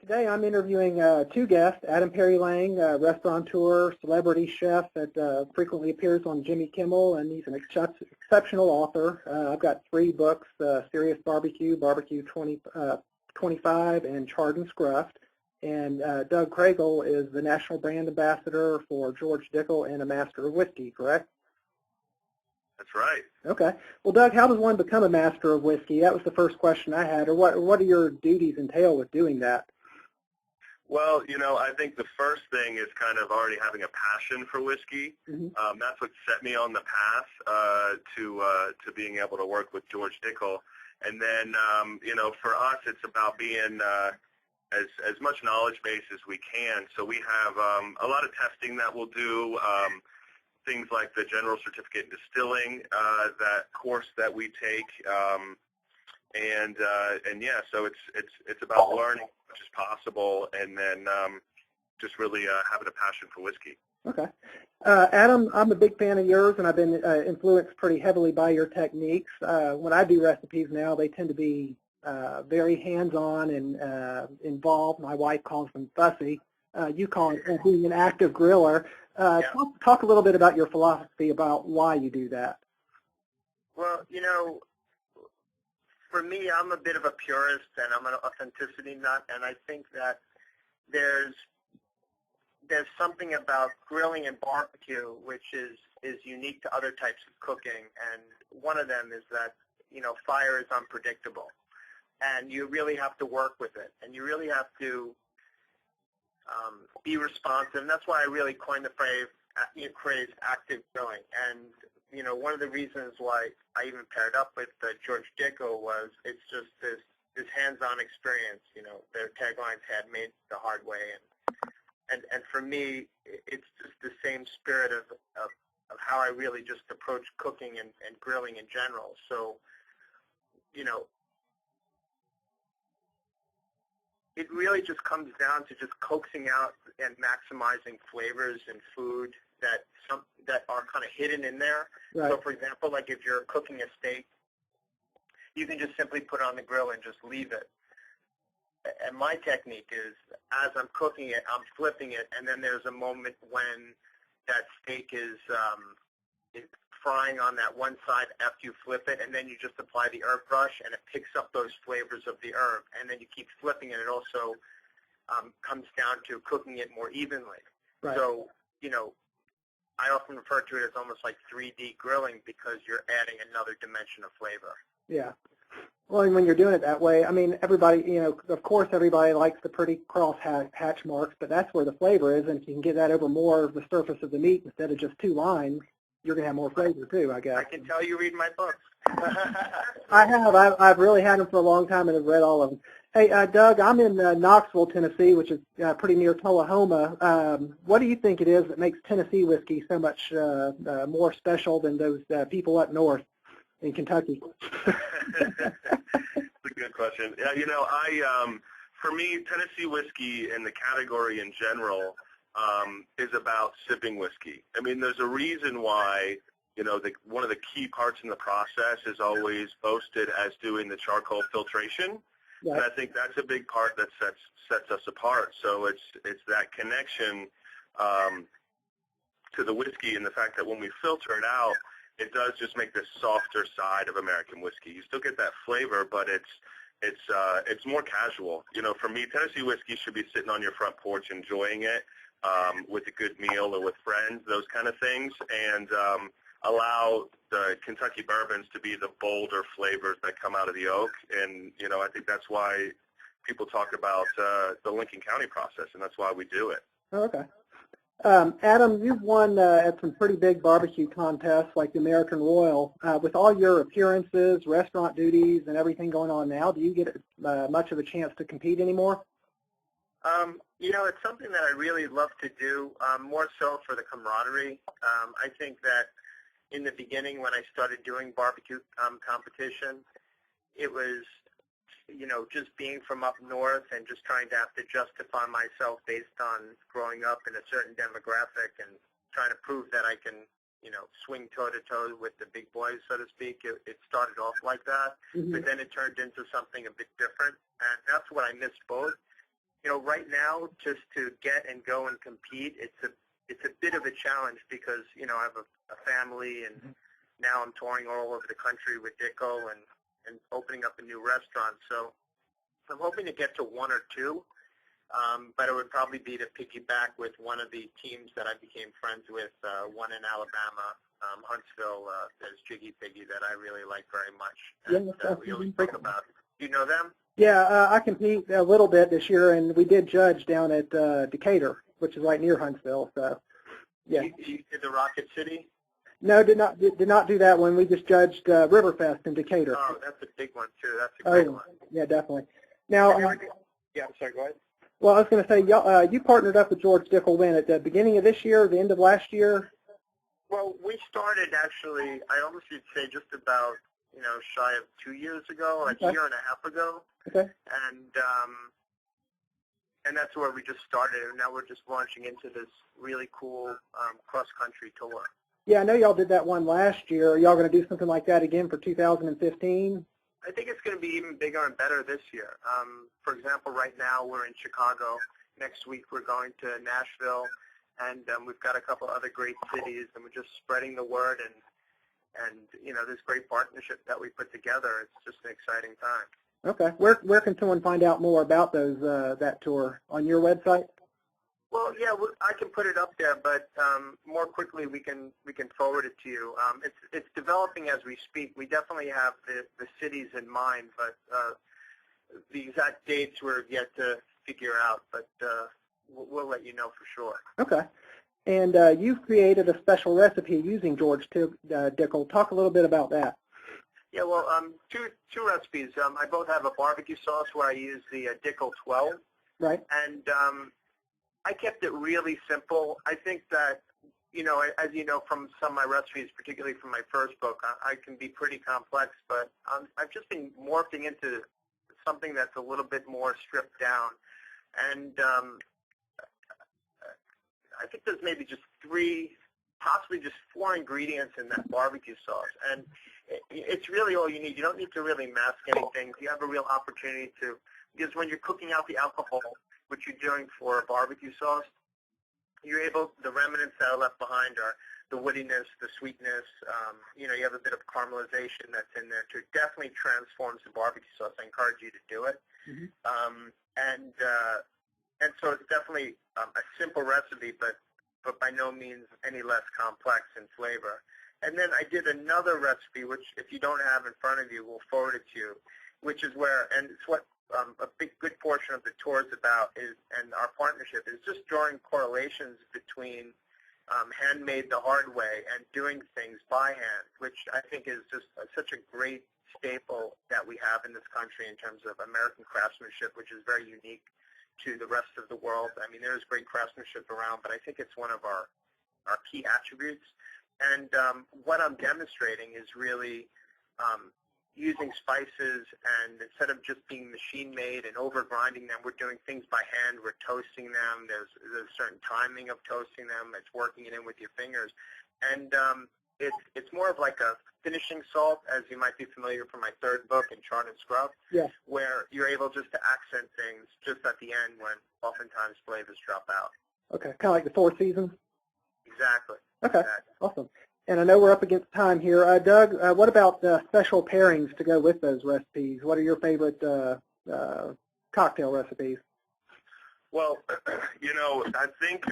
Today I'm interviewing two guests, Adam Perry Lang, restaurateur, celebrity chef that frequently appears on Jimmy Kimmel, and he's an exceptional author. I've got 3 books, Serious Barbecue, Barbecue 25, and Charred and Scruffed. And Doug Kragel is the National Brand Ambassador for George Dickel and a Master of Whiskey, correct? That's right. Okay. Well, Doug, how does one become a Master of Whiskey? That was the first question I had. Or what do your duties entail with doing that? Well, I think the first thing is kind of already having a passion for whiskey. Mm-hmm. That's what set me on the path to being able to work with George Dickel. And then, for us, it's about being as much knowledge base as we can. So we have a lot of testing that we'll do, things like the General Certificate in Distilling, that course that we take. So it's about learning as much as possible, and then just really having a passion for whiskey. Okay. Adam, I'm a big fan of yours, and I've been influenced pretty heavily by your techniques. When I do recipes now, they tend to be very hands-on and involved. My wife calls them fussy. You call it being an active griller. Talk a little bit about your philosophy about why you do that. Well, for me, I'm a bit of a purist, and I'm an authenticity nut, and I think that there's something about grilling and barbecue which is unique to other types of cooking, and one of them is that, fire is unpredictable, and you really have to work with it, and you really have to be responsive, and that's why I really coined the phrase active grilling. And one of the reasons why I even paired up with George Dickel was it's just this hands-on experience. Their taglines had made the hard way, and for me, it's just the same spirit of how I really just approach cooking and grilling in general. So, it really just comes down to just coaxing out and maximizing flavors in food that are kind of hidden in there. Right. So, for example, like if you're cooking a steak, you can just simply put it on the grill and just leave it. And my technique is, as I'm cooking it, I'm flipping it, and then there's a moment when that steak is frying on that one side after you flip it, and then you just apply the herb brush, and it picks up those flavors of the herb, and then you keep flipping it. It also comes down to cooking it more evenly. Right. So, I often refer to it as almost like 3D grilling because you're adding another dimension of flavor. Yeah. Well, and when you're doing it that way, I mean, everybody, of course everybody likes the pretty cross hatch marks, but that's where the flavor is, and if you can get that over more of the surface of the meat instead of just 2 lines, you're going to have more flavor too, I guess. I can tell you read my books. I have. I've really had them for a long time and have read all of them. Hey, Doug, I'm in Knoxville, Tennessee, which is pretty near Tullahoma. What do you think it is that makes Tennessee whiskey so much more special than those people up north in Kentucky? That's a good question. Yeah, for me, Tennessee whiskey and the category in general is about sipping whiskey. I mean, there's a reason why, one of the key parts in the process is always boasted as doing the charcoal filtration. Yeah. And I think that's a big part that sets us apart. So it's that connection to the whiskey, and the fact that when we filter it out, it does just make the softer side of American whiskey. You still get that flavor, but it's more casual. For me, Tennessee whiskey should be sitting on your front porch enjoying it with a good meal or with friends, those kind of things, and allow the Kentucky bourbons to be the bolder flavors that come out of the oak. And, I think that's why people talk about the Lincoln County process, and that's why we do it. Oh, okay. Adam, you've won at some pretty big barbecue contests like the American Royal. With all your appearances, restaurant duties, and everything going on now, do you get much of a chance to compete anymore? It's something that I really love to do, more so for the camaraderie. I think that in the beginning when I started doing barbecue competition, it was, just being from up north and just trying to have to justify myself based on growing up in a certain demographic and trying to prove that I can, swing toe-to-toe with the big boys, so to speak. It started off like that, but then it turned into something a bit different, and that's what I miss both. right now, just to get and go and compete, it's a bit of a challenge because, I have a family, and now I'm touring all over the country with Dickel and opening up a new restaurant. So I'm hoping to get to one or two, but it would probably be to piggyback with one of the teams that I became friends with, one in Alabama, Huntsville. There's Jiggy Piggy that I really like very much. And we always talk about. Do you know them? Yeah, I compete a little bit this year, and we did judge down at Decatur, which is right near Huntsville. So, yeah. You did the Rocket City? No, did not do that one. We just judged Riverfest in Decatur. Oh, that's a big one too. That's a great one. Yeah, definitely. Now, yeah, I'm sorry. Go ahead. well, I was going to say, you partnered up with George Dickel when at the beginning of this year, the end of last year. Well, we started actually. I almost would say just about shy of 2 years ago, like a year and a half ago. Okay. And that's where we just started, and now we're just launching into this really cool cross-country tour. Yeah, I know y'all did that one last year. Are y'all going to do something like that again for 2015? I think it's going to be even bigger and better this year. For example, right now we're in Chicago. Next week we're going to Nashville, and we've got a couple other great cities, and we're just spreading the word and this great partnership that we put together. It's just an exciting time. Okay. Where can someone find out more about those that tour? On your website? Well, yeah, I can put it up there, but more quickly we can forward it to you. It's developing as we speak. We definitely have the cities in mind, but the exact dates we're yet to figure out. But we'll let you know for sure. Okay. And you've created a special recipe using George Dickel. Talk a little bit about that. Yeah, well, two recipes. I both have a barbecue sauce where I use the Dickel 12. Right. And I kept it really simple. I think that, as you know from some of my recipes, particularly from my first book, I can be pretty complex, but I've just been morphing into something that's a little bit more stripped down. And I think there's maybe just 3, possibly just 4 ingredients in that barbecue sauce. And it's really all you need. You don't need to really mask anything. You have a real opportunity to, because when you're cooking out the alcohol, which you're doing for a barbecue sauce, you're able, the remnants that are left behind are the woodiness, the sweetness, you have a bit of caramelization that's in there too. It definitely transforms the barbecue sauce. I encourage you to do it. Mm-hmm. And so it's definitely a simple recipe, but by no means any less complex in flavor. And then I did another recipe, which if you don't have in front of you, we'll forward it to you, which is where, and it's what a good portion of the tour is about, and our partnership is just drawing correlations between handmade the hard way and doing things by hand, which I think is just such a great staple that we have in this country in terms of American craftsmanship, which is very unique to the rest of the world. I mean, there's great craftsmanship around, but I think it's one of our key attributes. And what I'm demonstrating is really using spices, and instead of just being machine-made and over-grinding them, we're doing things by hand. We're toasting them. There's a certain timing of toasting them. It's working it in with your fingers. And it's more of like a finishing salt, as you might be familiar from my third book, in Chart and Scrub, where you're able just to accent things just at the end when oftentimes flavors drop out. Okay, kind of like the Four Seasons? Exactly. Okay, exactly. Awesome. And I know we're up against time here. Doug, what about special pairings to go with those recipes? What are your favorite cocktail recipes? Well, I think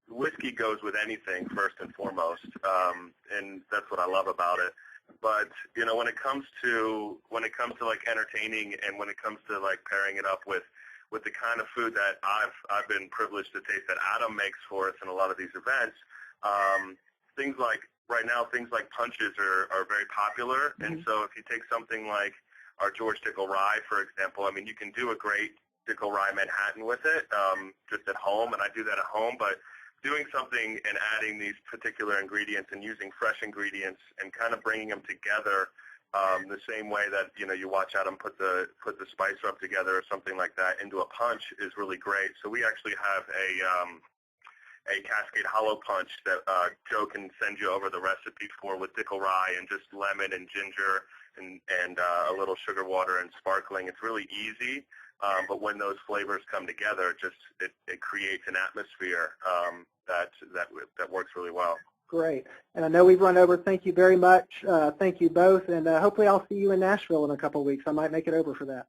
whiskey goes with anything first and foremost, and that's what I love about it. But when it comes to like entertaining, and when it comes to like pairing it up with the kind of food that I've been privileged to taste that Adam makes for us in a lot of these events, things like right now things like punches are very popular. Mm-hmm. And so if you take something like our George Dickel Rye, for example, I mean, you can do a great Dickel Rye Manhattan with it just at home, and I do that at home, but doing something and adding these particular ingredients and using fresh ingredients and kind of bringing them together the same way that you watch Adam put the spice rub together or something like that into a punch is really great. So we actually have a Cascade Hollow Punch that Joe can send you over the recipe for with Dickel Rye and just lemon and ginger and a little sugar water and sparkling. It's really easy. But when those flavors come together, it creates an atmosphere that works really well. Great. And I know we've run over. Thank you very much. Thank you both. And hopefully I'll see you in Nashville in a couple of weeks. I might make it over for that.